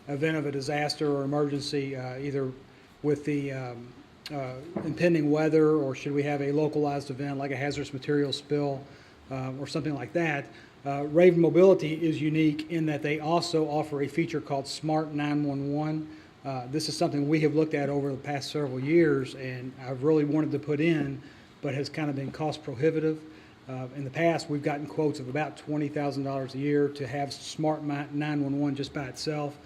event of a disaster or emergency, either with the impending weather, or should we have a localized event like a hazardous material spill or something like that. Raven Mobility is unique in that they also offer a feature called Smart 911. This is something we have looked at over the past several years, and I've really wanted to put in, but has kind of been cost prohibitive. In the past, we've gotten quotes of about $20,000 a year to have Smart 911 just by itself,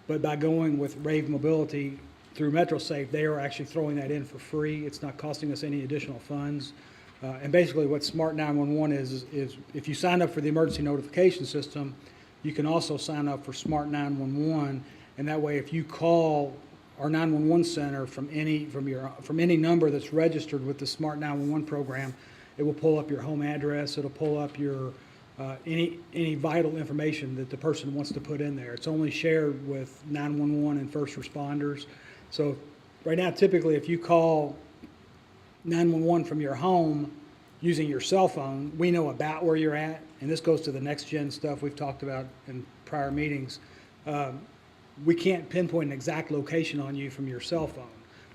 but by going with Rave Mobility through MetroSafe, they are actually throwing that in for free. It's not costing us any additional funds. And basically what Smart 911 is if you sign up for the emergency notification system, you can also sign up for Smart 911, and that way if you call our 911 center from any number that's registered with the Smart 911 program, it will pull up your home address, it'll pull up your any vital information that the person wants to put in there. It's only shared with 911 and first responders. So right now, typically if you call 911 from your home using your cell phone, we know about where you're at, and this goes to the next gen stuff we've talked about in prior meetings. We can't pinpoint an exact location on you from your cell phone.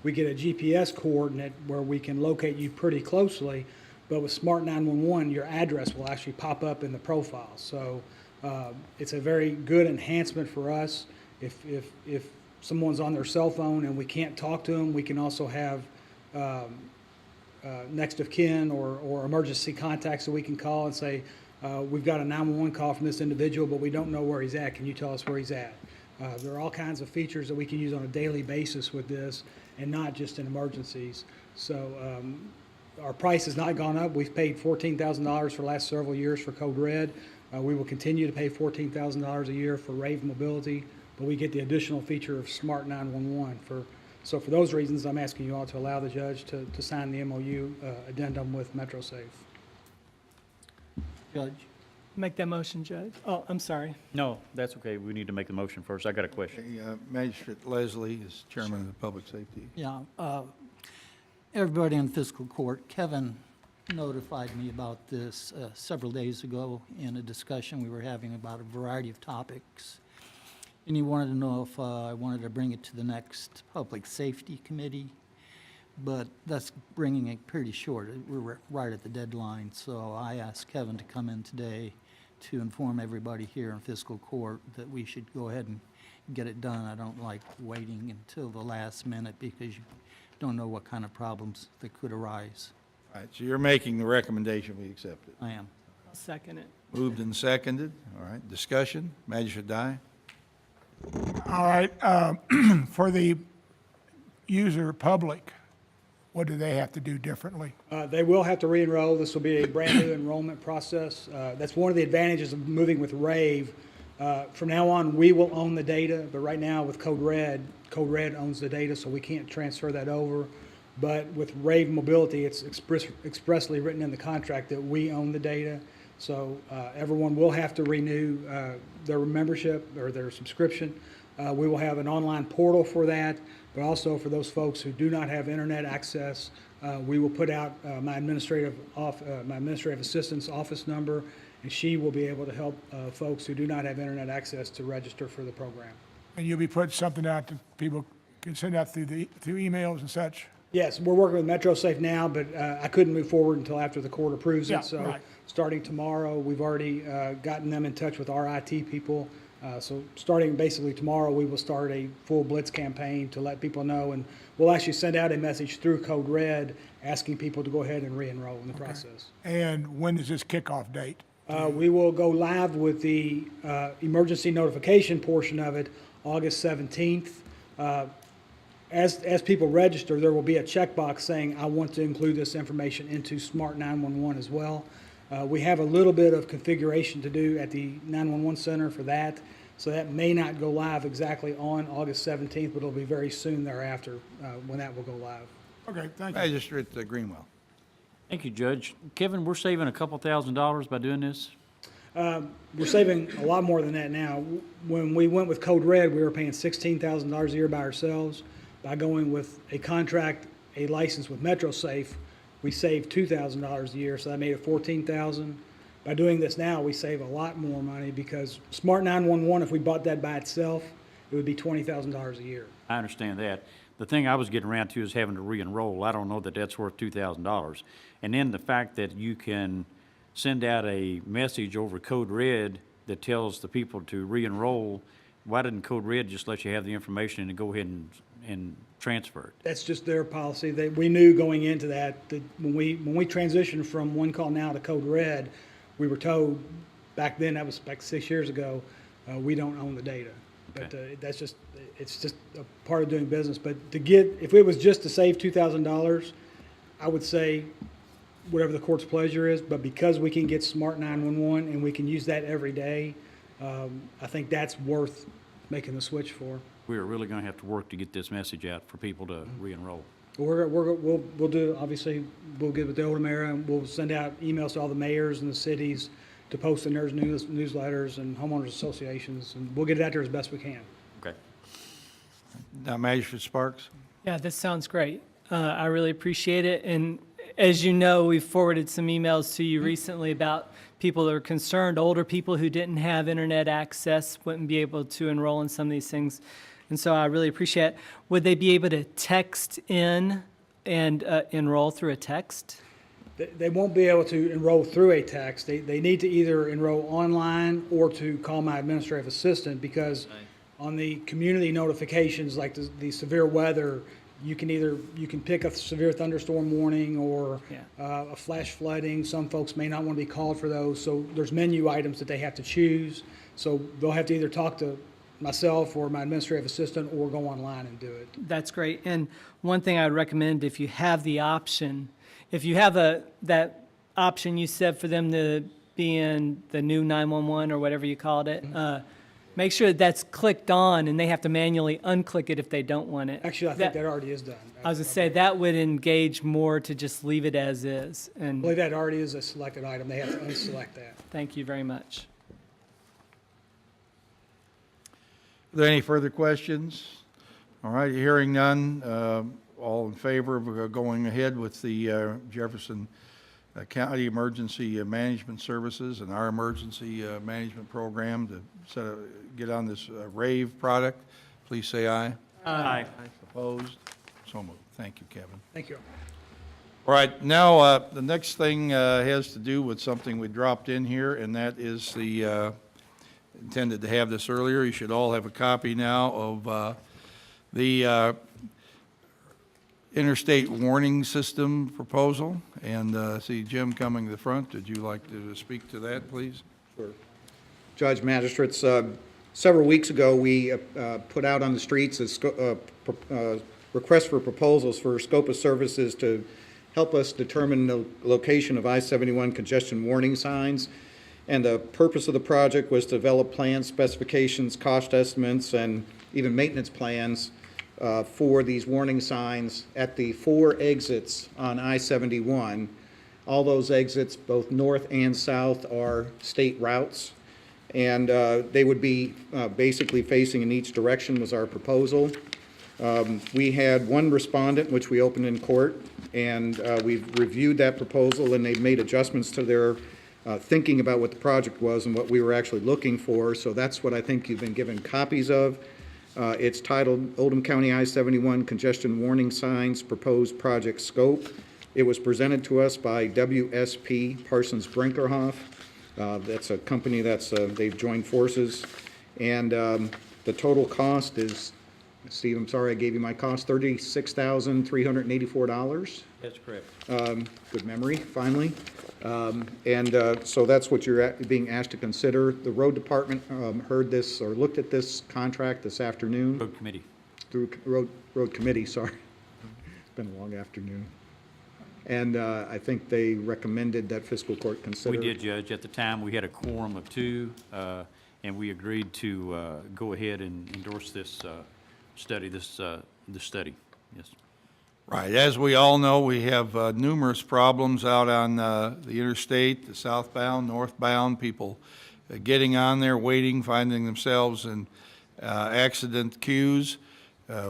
We get a GPS coordinate where we can locate you pretty closely, but with Smart 911, your address will actually pop up in the profile. So it's a very good enhancement for us. If someone's on their cell phone and we can't talk to them, we can also have next of kin or emergency contacts that we can call and say, we've got a 911 call from this individual, but we don't know where he's at. Can you tell us where he's at? There are all kinds of features that we can use on a daily basis with this, and not just in emergencies. So our price has not gone up. We've paid $14,000 for the last several years for Code Red. We will continue to pay $14,000 a year for Rave Mobility, but we get the additional feature of Smart 911. So for those reasons, I'm asking you all to allow the judge to sign the MOU addendum with MetroSafe. Judge? Make that motion, Judge. Oh, I'm sorry. No, that's okay. We need to make the motion first. I got a question. Magistrate Leslie is chairman of the Public Safety. Yeah. Everybody in fiscal court, Kevin notified me about this several days ago in a discussion we were having about a variety of topics. And he wanted to know if I wanted to bring it to the next Public Safety Committee, but that's bringing it pretty short. We're right at the deadline, so I asked Kevin to come in today to inform everybody here in fiscal court that we should go ahead and get it done. I don't like waiting until the last minute because you don't know what kind of problems that could arise. All right, so you're making the recommendation, we accept it. I am. I'll second it. Moved and seconded. All right, discussion. Magistrate Dye? All right, for the user public, what do they have to do differently? They will have to re-enroll. This will be a brand new enrollment process. That's one of the advantages of moving with Rave. From now on, we will own the data, but right now with Code Red owns the data, so we can't transfer that over. But with Rave Mobility, it's expressly written in the contract that we own the data. So everyone will have to renew their membership or their subscription. We will have an online portal for that, but also for those folks who do not have internet access, we will put out my administrative assistant's office number, and she will be able to help folks who do not have internet access to register for the program. And you'll be putting something out that people can send out through emails and such? Yes, we're working with MetroSafe now, but I couldn't move forward until after the court approves it. Yeah, So right. starting tomorrow, we've already gotten them in touch with our IT people. So starting basically tomorrow, we will start a full blitz campaign to let people know, and we'll actually send out a message through Code Red asking people to go ahead and re-enroll in the process. And when is this kickoff date? We will go live with the emergency notification portion of it August 17th. As people register, there will be a checkbox saying, I want to include this information into Smart 911 as well. We have a little bit of configuration to do at the 911 center for that, so that may not go live exactly on August 17th, but it'll be very soon thereafter when that will go live. Okay, thank you. Magistrate Greenwell? Thank you, Judge. Kevin, we're saving a couple $1,000s by doing this? We're saving a lot more than that now. When we went with Code Red, we were paying $16,000 a year by ourselves. By going with a contract, a license with MetroSafe, we saved $2,000 a year, so that made it $14,000. By doing this now, we save a lot more money because Smart 911, if we bought that by itself, it would be $20,000 a year. I understand that. The thing I was getting around to is having to re-enroll. I don't know that that's worth $2,000. And then the fact that you can send out a message over Code Red that tells the people to re-enroll, why didn't Code Red just let you have the information and go ahead and transfer it? That's just their policy. We knew going into that when we transitioned from One Call Now to Code Red, we were told back then, that was like 6 years ago, we don't own the data. But Okay. it's just a part of doing business. But if it was just to save $2,000, I would say whatever the court's pleasure is. But because we can get Smart 911 and we can use that every day, I think that's worth making the switch for. We're really gonna have to work to get this message out for people to re-enroll. We'll do, obviously, we'll get with the Oldham area, and we'll send out emails to all the mayors and the cities to post in their newsletters and homeowners associations, and we'll get it out there as best we can. Okay. Now, Magistrate Sparks? Yeah, this sounds great. I really appreciate it. And as you know, we've forwarded some emails to you recently about people that are concerned, older people who didn't have internet access wouldn't be able to enroll in some of these things. And so I really appreciate it. Would they be able to text in and enroll through a text? They won't be able to enroll through a text. They need to either enroll online or to call my administrative assistant, because on the community notifications, like the severe weather, you can pick a severe thunderstorm warning or a flash flooding. Some folks may not want to be called for those, so there's menu items that they have to choose. So they'll have to either talk to myself or my administrative assistant or go online and do it. That's great. And one thing I would recommend, if you have the option, if you have that option you said for them to be in the new 911 or whatever you called it, make sure that's clicked on and they have to manually unclick it if they don't want it. Actually, I think that already is done. I was going to say, that would engage more to just leave it as is. I And believe that already is a selected item. They have to unselect that. thank you very much. Are there any further questions? All right, hearing none, all in favor of going ahead with the Jefferson County Emergency Management Services and our emergency management program to get on this RAVE product, please say aye. Aye. Opposed? So moved. Thank you, Kevin. Thank you. All right, now the next thing has to do with something we dropped in here, and that is intended to have this earlier. You should all have a copy now of the interstate warning system proposal. And see Jim coming to the front. Did you like to speak to that, please? Sure. Judge, magistrates, several weeks ago, we put out on the streets a request for proposals for scope of services to help us determine the location of I-71 congestion warning signs. And the purpose of the project was to develop plans, specifications, cost estimates, and even maintenance plans for these warning signs at the 4 exits on I-71. All those exits, both north and south, are state routes, and they would be basically facing in each direction was our proposal. We had one respondent, which we opened in court, and we've reviewed that proposal, and they've made adjustments to their thinking about what the project was and what we were actually looking for. So that's what I think you've been given copies of. It's titled Oldham County I-71 Congestion Warning Signs Proposed Project Scope. It was presented to us by WSP Parsons Brinkerhoff. That's a company they've joined forces. And the total cost is, Steve, I'm sorry I gave you my cost, $36,384. That's correct. Good memory, finally. So that's what you're being asked to consider. The road department heard this or looked at this contract this afternoon. Road committee. Through road committee, sorry. It's been a long afternoon. And I think they recommended that fiscal court consider. We did, Judge. At the time, we had a quorum of 2, and we agreed to go ahead and endorse this study, this study. Yes. Right. As we all know, we have numerous problems out on the interstate, the southbound, northbound, people getting on there, waiting, finding themselves in accident queues.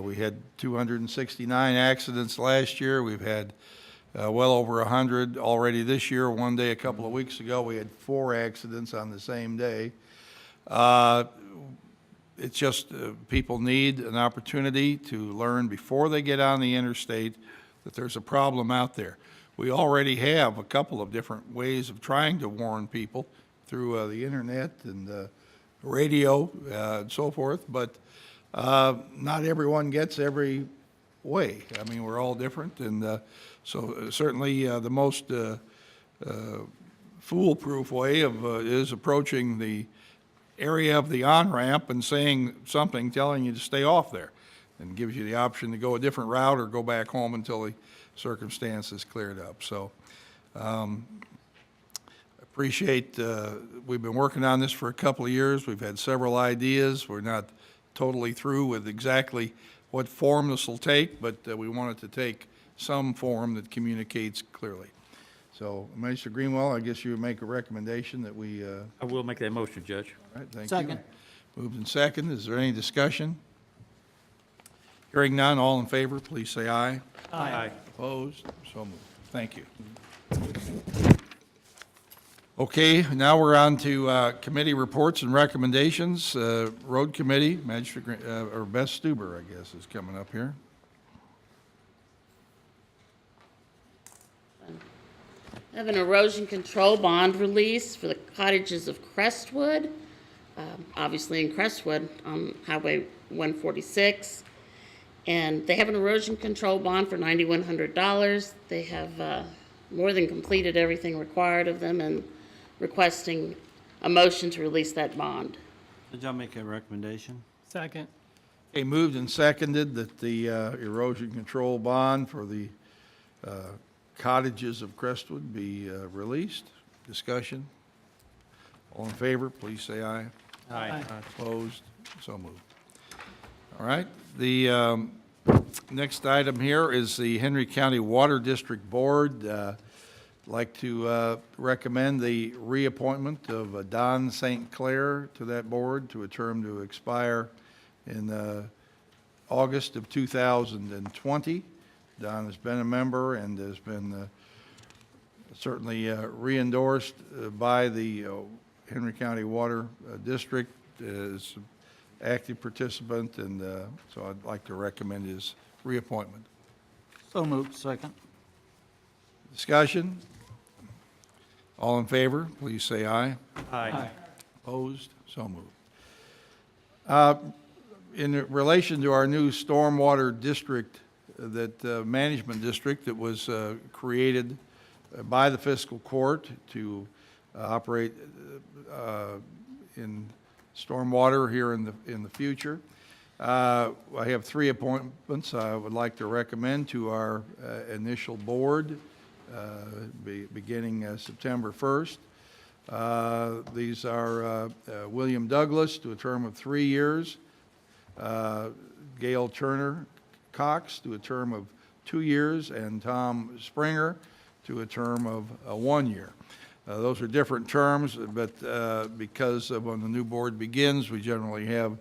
We had 269 accidents last year. We've had well over 100 already this year. One day, a couple of weeks ago, we had 4 accidents on the same day. It's just, people need an opportunity to learn before they get on the interstate that there's a problem out there. We already have a couple of different ways of trying to warn people through the internet and radio and so forth, but not everyone gets every way. I mean, we're all different, and so certainly the most foolproof way of is approaching the area of the on-ramp and saying something, telling you to stay off there, and gives you the option to go a different route or go back home until the circumstance is cleared up. So appreciate, we've been working on this for a couple of years. We've had several ideas. We're not totally through with exactly what form this will take, but we want it to take some form that communicates clearly. So, Mr. Greenwell, I guess you would make a recommendation that we, all I will make that motion, Judge. right, thank you. Second. Moved and second. Is there any discussion? Hearing none, all in favor, please say aye. Aye. Opposed? So moved. Thank you. Okay, now we're on to committee reports and recommendations. Road Committee, Magistrate, or Beth Stuber, I guess, is coming up here. I have an erosion control bond release for the cottages of Crestwood, obviously in Crestwood on Highway 146. And they have an erosion control bond for $9,100. They have more than completed everything required of them and requesting a motion to release that bond. Judge, I'll make a recommendation. Second. Okay, moved and seconded that the erosion control bond for the cottages of Crestwood be released. Discussion? All in favor, please say aye. Aye. Opposed? So moved. All right. The next item here is the Henry County Water District Board. I'd like to recommend the reappointment of Don St. Clair to that board to a term to expire in August of 2020. Don has been a member and has been certainly re-endorsed by the Henry County Water District as an active participant, and so I'd like to recommend his reappointment. So moved. Second. Discussion? All in favor, please say aye. Aye. Opposed? So moved. In relation to our new stormwater district, that management district that was created by the fiscal court to operate in stormwater here in the future. I have 3 appointments I would like to recommend to our initial board beginning September 1st. These are William Douglas to a term of 3 years, Gail Turner Cox to a term of 2 years, and Tom Springer to a term of 1 year. Those are different terms, but because of when the new board begins, we generally have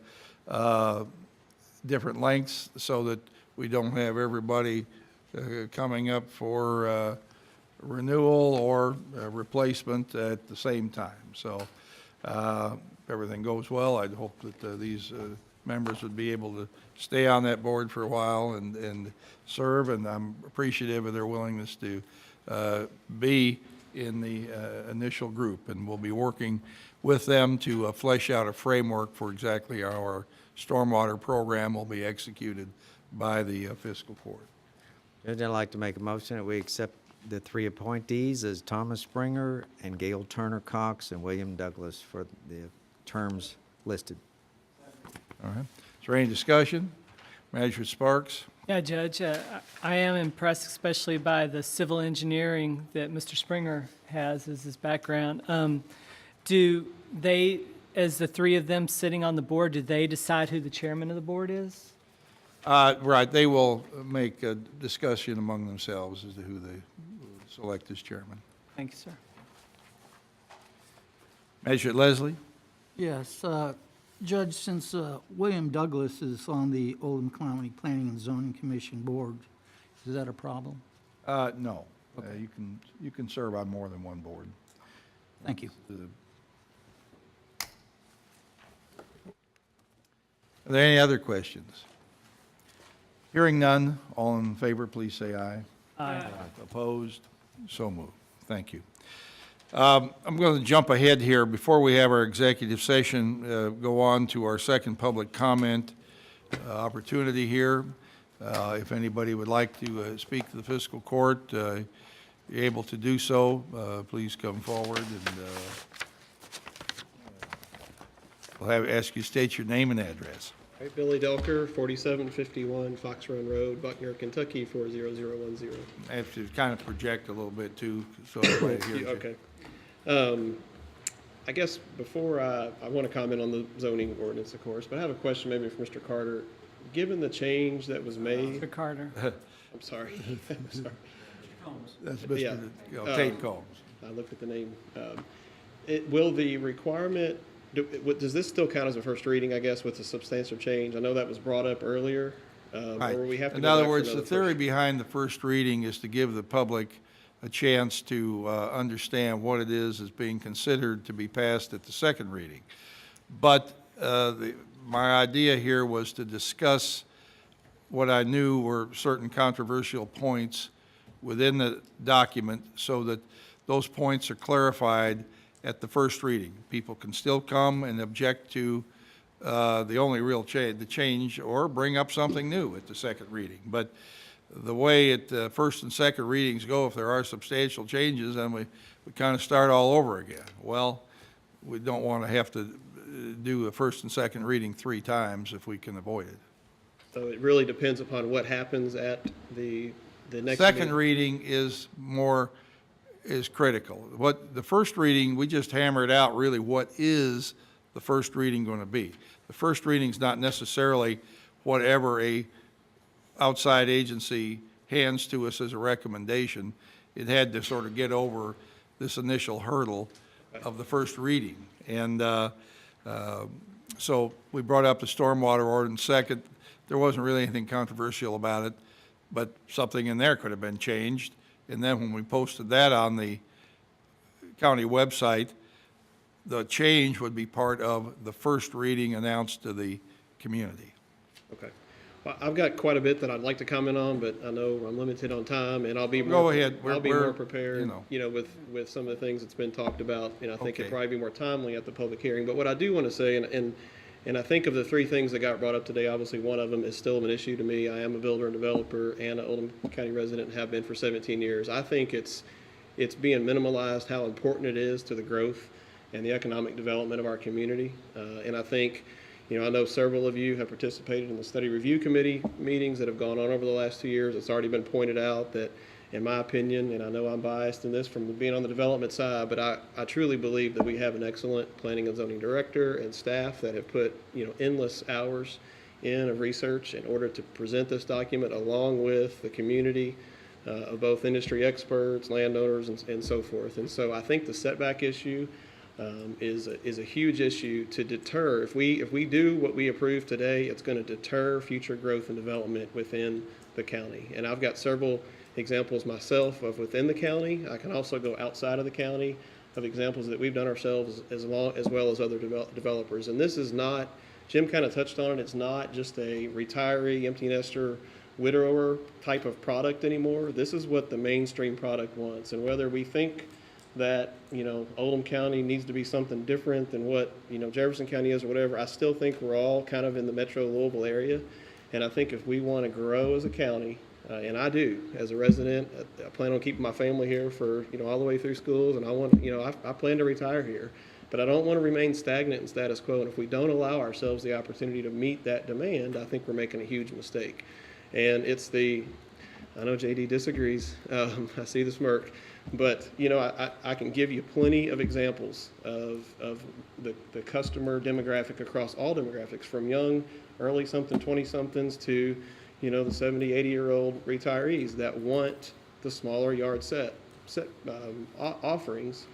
different lengths so that we don't have everybody coming up for renewal or replacement at the same time. So if everything goes well, I'd hope that these members would be able to stay on that board for a while and serve, and I'm appreciative of their willingness to be in the initial group, and we'll be working with them to flesh out a framework for exactly how our stormwater program will be executed by the fiscal court. Judge, I'd like to make a motion that we accept the 3 appointees as Thomas Springer and Gail Turner Cox and William Douglas for the terms listed. All right. Is there any discussion? Magistrate Sparks? Yeah, Judge, I am impressed especially by the civil engineering that Mr. Springer has as his background. Do they, as the 3 of them sitting on the board, do they decide who the chairman of the board is? Right, they will make a discussion among themselves as to who they select as chairman. Thank you, sir. Magistrate Leslie? Yes, Judge, since William Douglas is on the Oldham County Planning and Zoning Commission Board, is that a problem? No. You can serve on more than one board. Thank you. Are there any other questions? Hearing none, all in favor, please say aye. Aye. Opposed? So moved. Thank you. I'm going to jump ahead here. Before we have our executive session, go on to our second public comment opportunity here. If anybody would like to speak to the fiscal court, you're able to do so, please come forward, and we'll ask you to state your name and address. All right, Billy Delker, 4751 Fox Run Road, Buckner, Kentucky, 40010. I have to kind of project a little bit too, so everybody hears you. Okay. I guess before I want to comment on the zoning ordinance, of course, but I have a question maybe for Mr. Carter. Given the change that was made, Mr. Carter. I'm sorry. I'm sorry. That's Yeah. Mr. Tate Combs. I looked at the name. Will the requirement, does this still count as a first reading, I guess, with a substantial change? I know that was brought up earlier. Right. Or will we have to In go back other for words, the another theory first- behind the first reading is to give the public a chance to understand what it is being considered to be passed at the second reading. But my idea here was to discuss what I knew were certain controversial points within the document so that those points are clarified at the first reading. People can still come and object to the only real the change, or bring up something new at the second reading. But the way first and second readings go, if there are substantial changes, then we kind of start all over again. Well, we don't want to have to do a first and second reading 3 times if we can avoid it. So it really depends upon what happens at the next Second meeting. reading is critical. What the first reading, we just hammered out really what is the first reading going to be. The first reading is not necessarily whatever a outside agency hands to us as a recommendation. It had to sort of get over this initial hurdle of the first reading. And so we brought up the stormwater ordinance second. There wasn't really anything controversial about it, but something in there could have been changed. And then when we posted that on the county website, the change would be part of the first reading announced to the community. Okay. Well, I've got quite a bit that I'd like to comment on, but I know I'm limited on time, and I'll be Go more, ahead. I'll be We're- more prepared, with some of the things that's been talked about, and I think Okay. it'd probably be more timely at the public hearing. But what I do want to say, and I think of the 3 things that got brought up today, obviously one of them is still an issue to me. I am a builder and developer and an Oldham County resident and have been for 17 years. I think it's being minimalized how important it is to the growth and the economic development of our community. And I think, I know several of you have participated in the study review committee meetings that have gone on over the last 2 years. It's already been pointed out that, in my opinion, and I know I'm biased in this from being on the development side, but I truly believe that we have an excellent planning and zoning director and staff that have put, endless hours in of research in order to present this document along with the community of both industry experts, landowners, and so forth. And so I think the setback issue is a huge issue to deter. If we do what we approve today, it's going to deter future growth and development within the county. And I've got several examples myself of within the county. I can also go outside of the county of examples that we've done ourselves as well as other developers. And this is not, Jim kind of touched on it, it's not just a retiree, empty nester, widower type of product anymore. This is what the mainstream product wants. And whether we think that, Oldham County needs to be something different than what, Jefferson County is or whatever, I still think we're all kind of in the metro Louisville area. And I think if we want to grow as a county, and I do, as a resident, I plan on keeping my family here for, all the way through schools, and I want, I plan to retire here. But I don't want to remain stagnant and status quo, and if we don't allow ourselves the opportunity to meet that demand, I think we're making a huge mistake. And it's I know JD disagrees, I see the smirk, but, I can give you plenty of examples of the customer demographic across all demographics, from young, early something, 20-somethings to, the 70, 80-year-old retirees that want the smaller yard set offerings,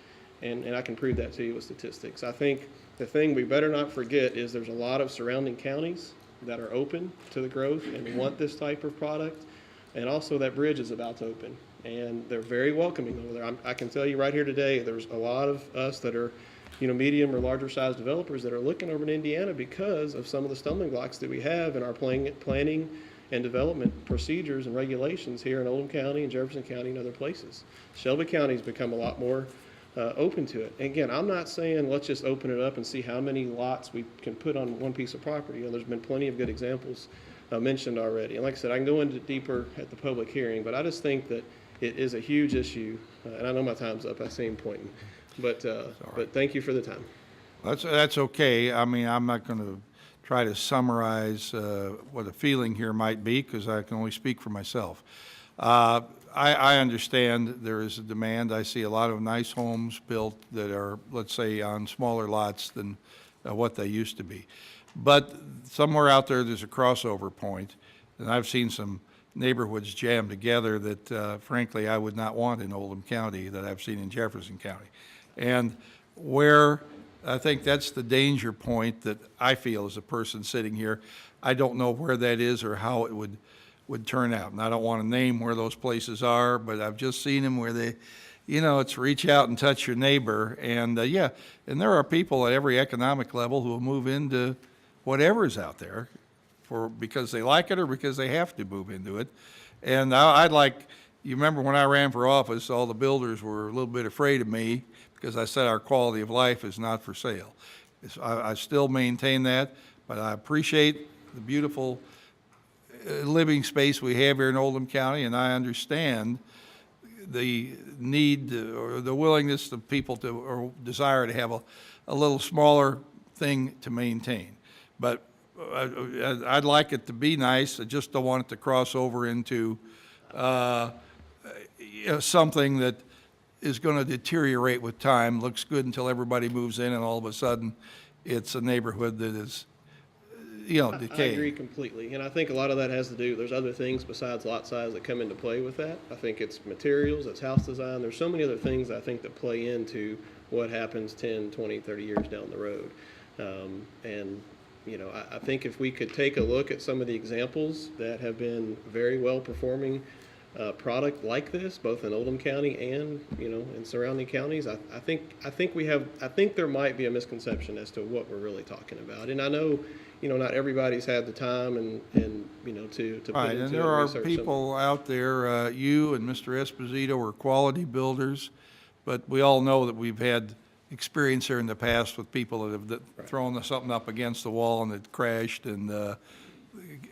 and I can prove that to you with statistics. I think the thing we better not forget is there's a lot of surrounding counties that are open to the growth and want this type of product, and also that bridge is about to open, and they're very welcoming over there. I can tell you right here today, there's a lot of us that are medium or larger sized developers that are looking over in Indiana because of some of the stumbling blocks that we have in our planning and development procedures and regulations here in Oldham County and Jefferson County and other places. Shelby County's become a lot more open to it. And again, I'm not saying let's just open it up and see how many lots we can put on one piece of property. There's been plenty of good examples mentioned already. And like I said, I can go into deeper at the public hearing, but I just think that it is a huge issue. And I know my time's up. I see him pointing. But thank you for the time. That's okay. I mean, I'm not going to try to summarize what a feeling here might be, because I can only speak for myself. I understand there is a demand. I see a lot of nice homes built that are, let's say, on smaller lots than what they used to be. But somewhere out there, there's a crossover point, and I've seen some neighborhoods jammed together that, frankly, I would not want in Oldham County that I've seen in Jefferson County. And where I think that's the danger point that I feel as a person sitting here. I don't know where that is or how it would turn out. And I don't want to name where those places are, but I've just seen them where they, it's reach out and touch your neighbor. And and there are people at every economic level who will move into whatever's out there because they like it or because they have to move into it. And I'd like, you remember when I ran for office, all the builders were a little bit afraid of me because I said our quality of life is not for sale. I still maintain that, but I appreciate the beautiful living space we have here in Oldham County, and I understand the need or the willingness of people to, or desire to have a little smaller thing to maintain. But I'd like it to be nice. I just don't want it to cross over into something that is going to deteriorate with time, looks good until everybody moves in, and all of a sudden, it's a neighborhood that is, decaying. I agree completely, and I think a lot of that has to do, there's other things besides lot size that come into play with that. I think it's materials, it's house design, there's so many other things I think that play into what happens 10, 20, 30 years down the road. I think if we could take a look at some of the examples that have been very well performing product like this, both in Oldham County and in surrounding counties, I think there might be a misconception as to what we're really talking about. And I know, not everybody's had the time and to put Right, into and there are research people out there, you and Mr. Esposito are quality builders, but we all know that we've had experience here in the past with people that have thrown something up against the wall and it crashed, and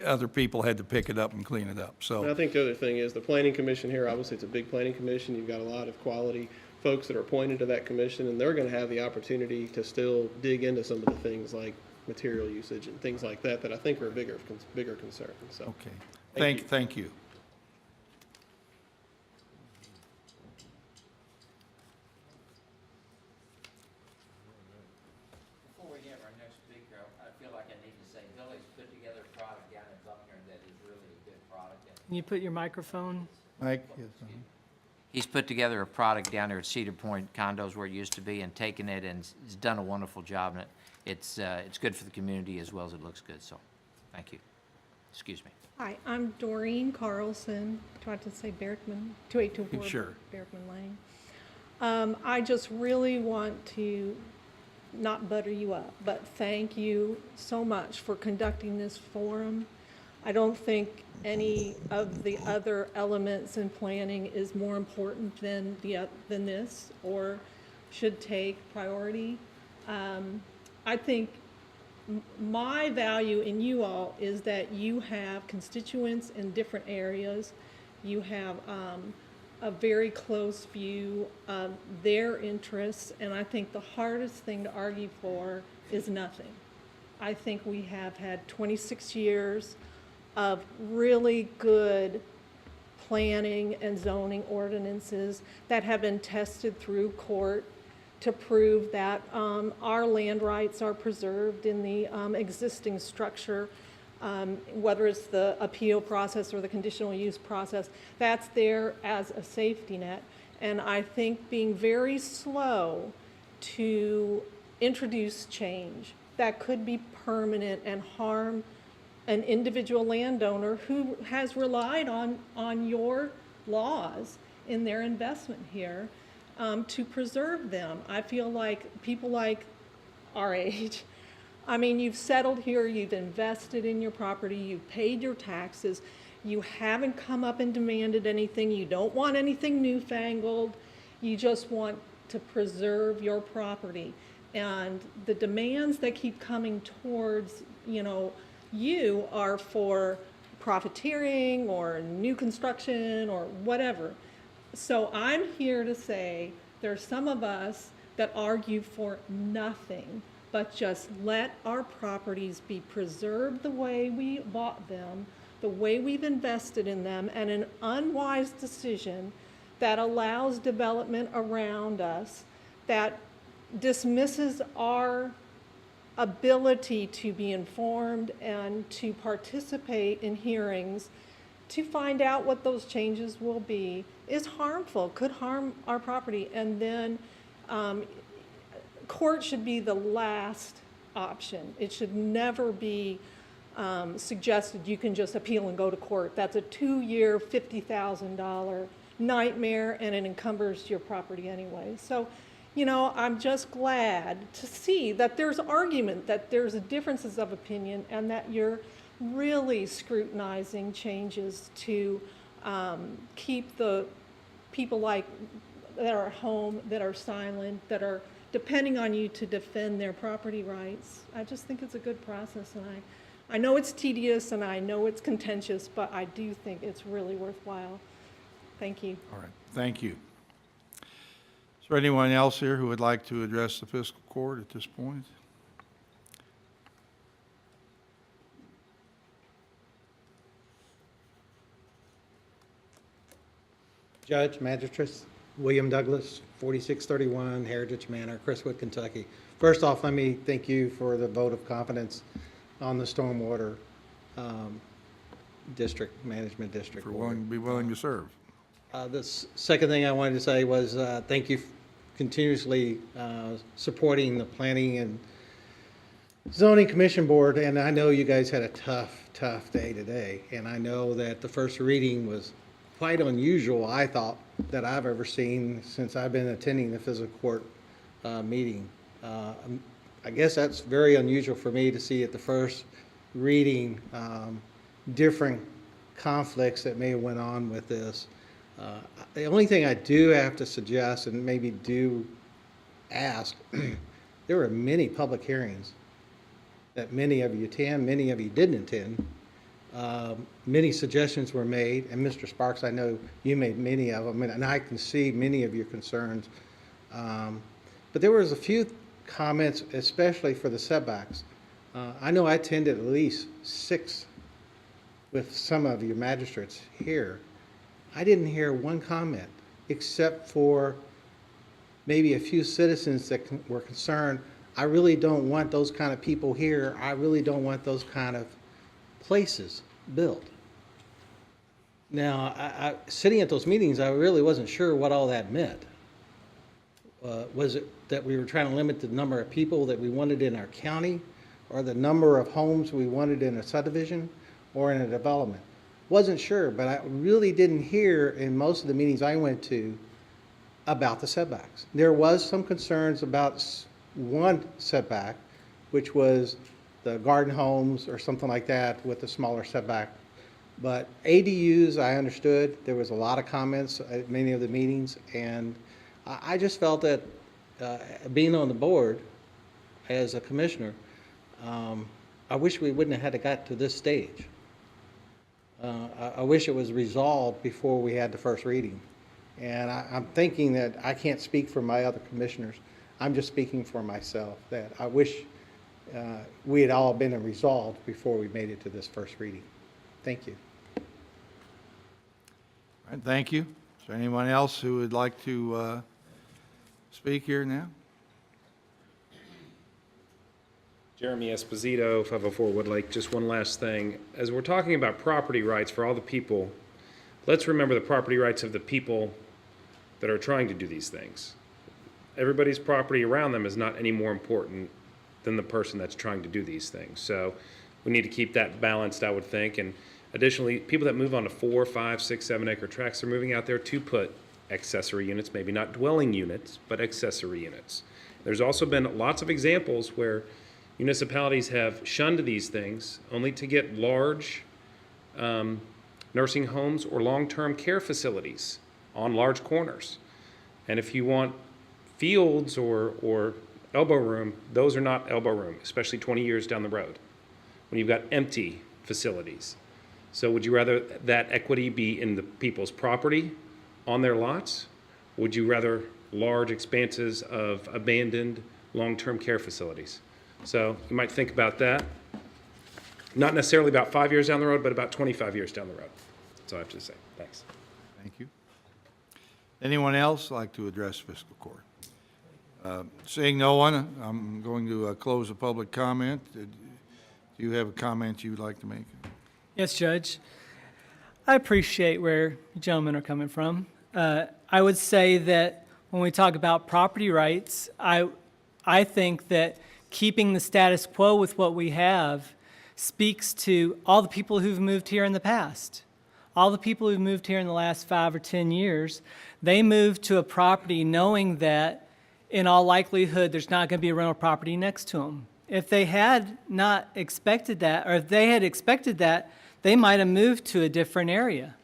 other people had to pick it up and clean it up. So And I think the other thing is the planning commission here, obviously it's a big planning commission. You've got a lot of quality folks that are appointed to that commission, and they're going to have the opportunity to still dig into some of the things like material usage and things like that I think are a bigger concern. So, okay, thank you. Before we have our next speaker, I feel like I need to say Billy's put together a product down in Buckner that is really a good product. Can you put your microphone? Mike? Yes, He's put together a product down there at Cedar Point Condos where it used to be and taken it and has done a wonderful job in it. It's good for the community as well as it looks good, so thank you. Excuse me. Hi, I'm Doreen Carlson. Do I have to say Berkman? 2824 Sure. Berkman Lane. I just really want to not butter you up, but thank you so much for conducting this forum. I don't think any of the other elements in planning is more important than this or should take priority. I think my value in you all is that you have constituents in different areas. You have a very close view of their interests, and I think the hardest thing to argue for is nothing. I think we have had 26 years of really good planning and zoning ordinances that have been tested through court to prove that our land rights are preserved in the existing structure, whether it's the appeal process or the conditional use process. That's there as a safety net. And I think being very slow to introduce change that could be permanent and harm an individual landowner who has relied on your laws in their investment here. to preserve them. I feel like people like our age, I mean, you've settled here, you've invested in your property, you've paid your taxes, you haven't come up and demanded anything, you don't want anything newfangled, you just want to preserve your property. And the demands that keep coming towards, you are for profiteering or new construction or whatever. So I'm here to say there's some of us that argue for nothing but just let our properties be preserved the way we bought them, the way we've invested in them, and an unwise decision that allows development around us, that dismisses our ability to be informed and to participate in hearings to find out what those changes will be, is harmful, could harm our property. And then court should be the last option. It should never be suggested you can just appeal and go to court. That's a 2-year, $50,000 nightmare, and it encumbers your property anyway. So, I'm just glad to see that there's argument, that there's differences of opinion, and that you're really scrutinizing changes to keep the people that are at home, that are silent, that are depending on you to defend their property rights. I just think it's a good process, and I know it's tedious and I know it's contentious, but I do think it's really worthwhile. Thank you. All right, thank you. Is there anyone else here who would like to address the fiscal court at this point? Judge, Magistrates, William Douglas, 4631 Heritage Manor, Crestwood, Kentucky. First off, let me thank you for the vote of confidence on the stormwater management district. For be willing to serve. The second thing I wanted to say was thank you for continuously supporting the Planning and Zoning Commission Board. And I know you guys had a tough day today. And I know that the first reading was quite unusual, I thought, that I've ever seen since I've been attending the fiscal court meeting. I guess that's very unusual for me to see at the first reading different conflicts that may have went on with this. The only thing I do have to suggest and maybe do ask, there were many public hearings that many of you attend, many of you didn't attend. Many suggestions were made, and Mr. Sparks, I know you made many of them, and I can see many of your concerns. But there was a few comments, especially for the setbacks. I know I attended at least 6 with some of your magistrates here. I didn't hear one comment, except for maybe a few citizens that were concerned. I really don't want those kind of people here. I really don't want those kind of places built. Now, I sitting at those meetings, I really wasn't sure what all that meant. Was it that we were trying to limit the number of people that we wanted in our county, or the number of homes we wanted in a subdivision or in a development? Wasn't sure, but I really didn't hear in most of the meetings I went to about the setbacks. There was some concerns about one setback, which was the garden homes or something like that with a smaller setback. But ADUs, I understood. There was a lot of comments at many of the meetings, and I just felt that being on the board as a commissioner, I wish we wouldn't have had to got to this stage. I wish it was resolved before we had the first reading. And I'm thinking that I can't speak for my other commissioners. I'm just speaking for myself, that I wish we had all been resolved before we made it to this first reading. Thank you. All right, thank you. Is there anyone else who would like to speak here now? Jeremy Esposito, 504 Woodlake. Just one last thing. As we're talking about property rights for all the people, let's remember the property rights of the people that are trying to do these things. Everybody's property around them is not any more important than the person that's trying to do these things. So we need to keep that balanced, I would think. And additionally, people that move on to 4, 5, 6, 7 acre tracts, they're moving out there to put accessory units, maybe not dwelling units, but accessory units. There's also been lots of examples where municipalities have shunned these things only to get large nursing homes or long-term care facilities on large corners. And if you want fields or elbow room, those are not elbow room, especially 20 years down the road, when you've got empty facilities. So would you rather that equity be in the people's property on their lots? Would you rather large expanses of abandoned long-term care facilities? So you might think about that. Not necessarily about 5 years down the road, but about 25 years down the road. That's all I have to say. Thanks. Thank you. Anyone else like to address fiscal court? Seeing no one, I'm going to close the public comment. Do you have a comment you'd like to make? Yes, Judge. I appreciate where you gentlemen are coming from. I would say that when we talk about property rights, I think that keeping the status quo with what we have speaks to all the people who've moved here in the past. All the people who've moved here in the last 5 or 10 years, they moved to a property knowing that in all likelihood there's not going to be a rental property next to them. If they had not expected that, or if they had expected that, they might have moved to a different area.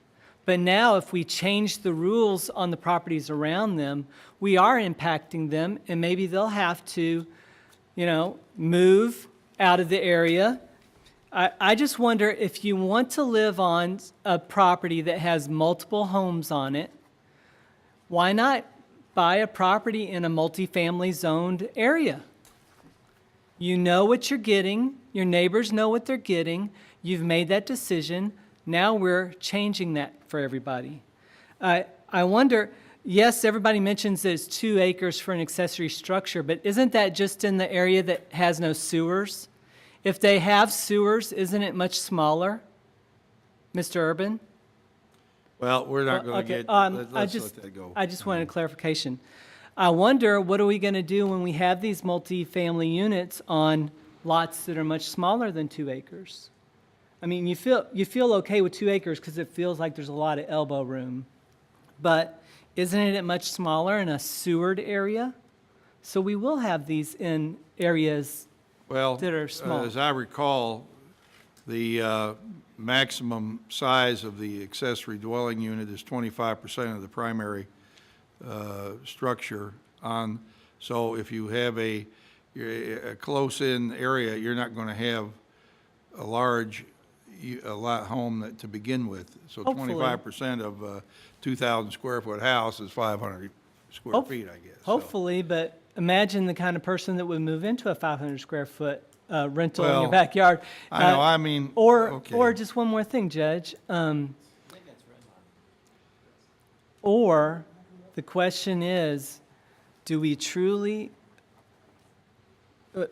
But now if we change the rules on the properties around them, we are impacting them, and maybe they'll have to, move out of the area. I just wonder if you want to live on a property that has multiple homes on it, why not buy a property in a multifamily zoned area? You know what you're getting. Your neighbors know what they're getting. You've made that decision. Now we're changing that for everybody. I wonder, yes, everybody mentions that it's 2 acres for an accessory structure, but isn't that just in the area that has no sewers? If they have sewers, isn't it much smaller, Mr. Urban? Well, we're not going to Okay, get, let's let that go. I just wanted a clarification. I wonder, what are we going to do when we have these multifamily units on lots that are much smaller than 2 acres? I mean, you feel okay with 2 acres because it feels like there's a lot of elbow room. But isn't it much smaller in a sewered area? So we will have these in areas that are small. As I recall, the maximum size of the accessory dwelling unit is 25% of the primary structure on. So if you have a close-in area, you're not going to have a large home to begin with. So Hopefully. 25% of a 2,000 square foot house is 500 square feet, I guess. So- Hopefully, but imagine the kind of person that would move into a 500 square foot rental in Well, your backyard. I know, I mean, Or okay. just one more thing, Judge. Or the question is, do we truly,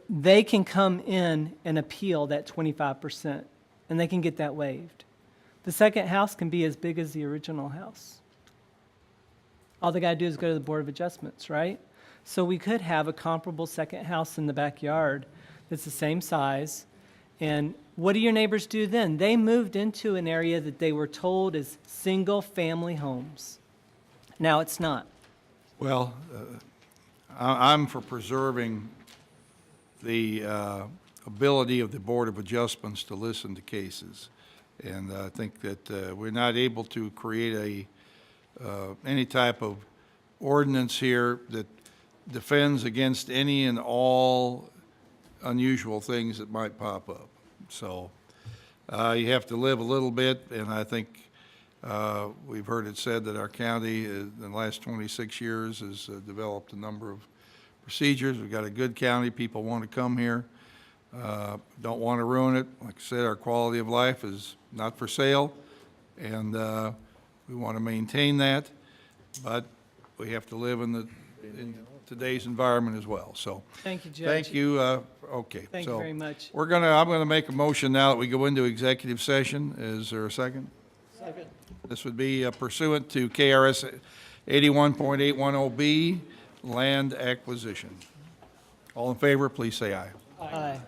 they can come in and appeal that 25%, and they can get that waived. The second house can be as big as the original house. All they got to do is go to the Board of Adjustments, right? So we could have a comparable second house in the backyard that's the same size. And what do your neighbors do then? They moved into an area that they were told is single-family homes. Now it's not. Well, I'm for preserving the ability of the Board of Adjustments to listen to cases. And I think that we're not able to create any type of ordinance here that defends against any and all unusual things that might pop up. So you have to live a little bit, and I think we've heard it said that our county in the last 26 years has developed a number of procedures. We've got a good county. People want to come here. Don't want to ruin it. Like I said, our quality of life is not for sale, and we want to maintain that, but we have to live in today's environment as well. So Thank you, Judge. thank you. Okay. Thank you very much. I'm going to make a motion now that we go into executive session. Is there a second? Second. This would be pursuant to KRS 81.810B, land acquisition. All in favor, please say aye. Aye.